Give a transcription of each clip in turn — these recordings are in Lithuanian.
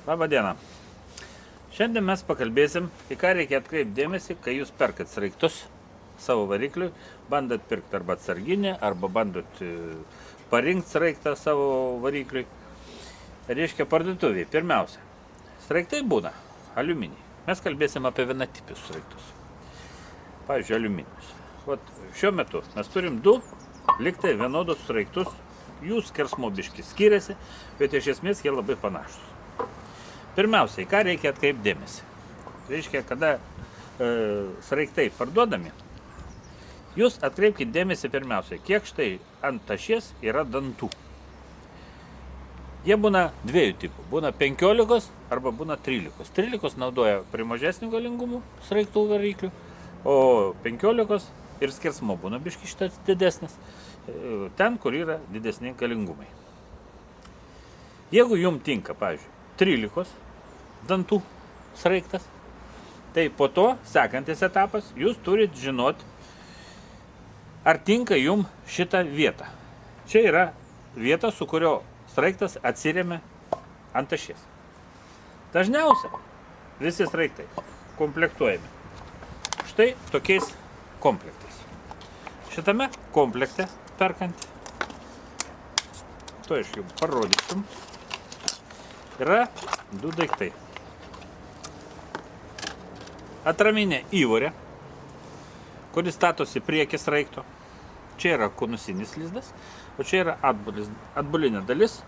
Labą dieną. Šiandien mes pakalbėsim, į ką reikia atkreipti dėmesį, kai jūs perkat sraigtus savo varikliui, bandot pirkti arba atsarginę, arba bandot parinkti sraigtą savo varikliui. Reiškia parduotuvėje. Pirmiausia, sraigtai būna aliuminiai. Mes kalbėsim apie vienatipius sraigtus. Pavyzdžiui, aliuminius. Šiuo metu mes turim du liktai vienodus sraigtus. Jų skersmuo biškį skiriasi, bet iš esmės jie labai panašus. Pirmiausiai, ką reikia atkreipti dėmesį? Reiškia, kada sraigtai parduodami, jūs atkreipkite dėmesį pirmiausiai, kiek štai ant tašies yra dantų. Jie būna dviejų tipų. Būna 15 arba būna 13. 13 naudoja prie mažesnių galingumų sraigtų variklių, o 15 ir skersmuo būna biškį šitas didesnis, ten, kur yra didesni galingumai. Jeigu jums tinka, pavyzdžiui, 13 dantų sraigtas, tai po to, sekantis etapas, jūs turit žinot, ar tinka jums šitą vietą. Čia yra vieta, su kurio sraigtas atsiremia ant tašies. Dažniausia visi sraigtai komplektuojami štai tokiais komplektais. Šitame komplekte perkant, to aš jums parodysim, yra du daiktai. Atraminė įvorė, kuris statosi priekį sraigto. Čia yra konusinis lizdas, o čia yra atbulinė dalis.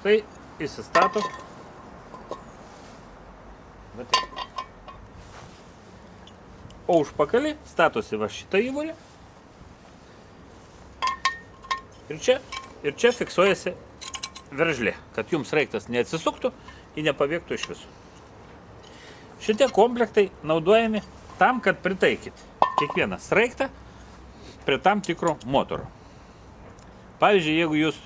Štai įsistato. O užpakalį statosi va šitą įvorę. Ir čia fiksuojasi veržlė, kad jums sraigtas neatsisuktų ir nepavėktų iš visų. Šitie komplektai naudojami tam, kad pritaikyti kiekvieną sraigtą prie tam tikro motoro. Pavyzdžiui, jeigu jūs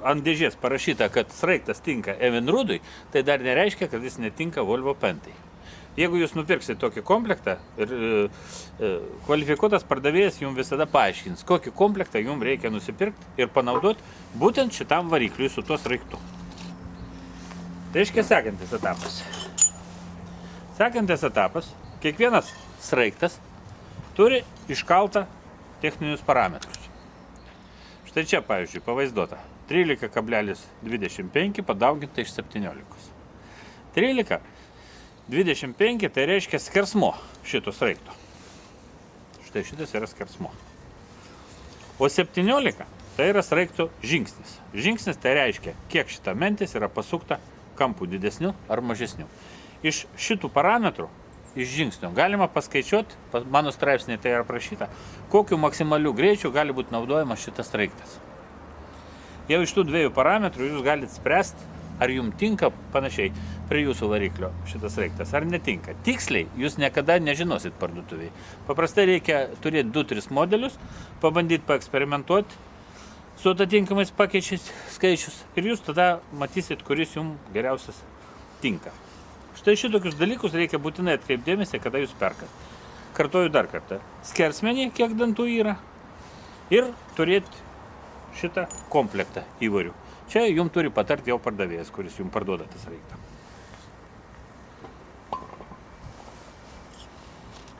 ant dėžės parašyta, kad sraigtas tinka Evinrudui, tai dar nereiškia, kad jis netinka Volvo Pentai. Jeigu jūs nupirksite tokį komplektą, kvalifikuotas pardavėjas jums visada paaiškins, kokį komplektą jums reikia nusipirkti ir panaudoti būtent šitam varikliui su tuo sraigtu. Tai reiškia sekantis etapas. Sekantis etapas, kiekvienas sraigtas turi iškaltą techninius parametrus. Štai čia, pavyzdžiui, pavaizduota 13,25 padauginta iš 17. 13,25 tai reiškia skersmuo šito sraigto. Štai šitas yra skersmuo. O 17 tai yra sraigto žingsnis. Žingsnis tai reiškia, kiek šita mentis yra pasukta kampų didesnių ar mažesnių. Iš šitų parametrų, iš žingsnių, galima paskaičiuoti, mano straipsnėje tai yra aprašyta, kokiu maksimaliu greičiu gali būti naudojamas šitas sraigtas. Jau iš tų dviejų parametrų jūs galite spręsti, ar jums tinka panašiai prie jūsų variklio šitas sraigtas, ar netinka. Tiksliai jūs niekada nežinosit parduotuvėje. Paprastai reikia turėti 2-3 modelius, pabandyti paeksperimentuoti su atitinkamais pakeičiais skaičius ir jūs tada matysit, kuris jums geriausias tinka. Štai šitokius dalykus reikia būtinai atkreipti dėmesį, kada jūs perkat. Kartoju dar kartą. Skersmenį, kiek dantų yra, ir turėti šitą komplektą įvorių. Čia jums turi patarti jau pardavėjas, kuris jums parduoda tą sraigtą.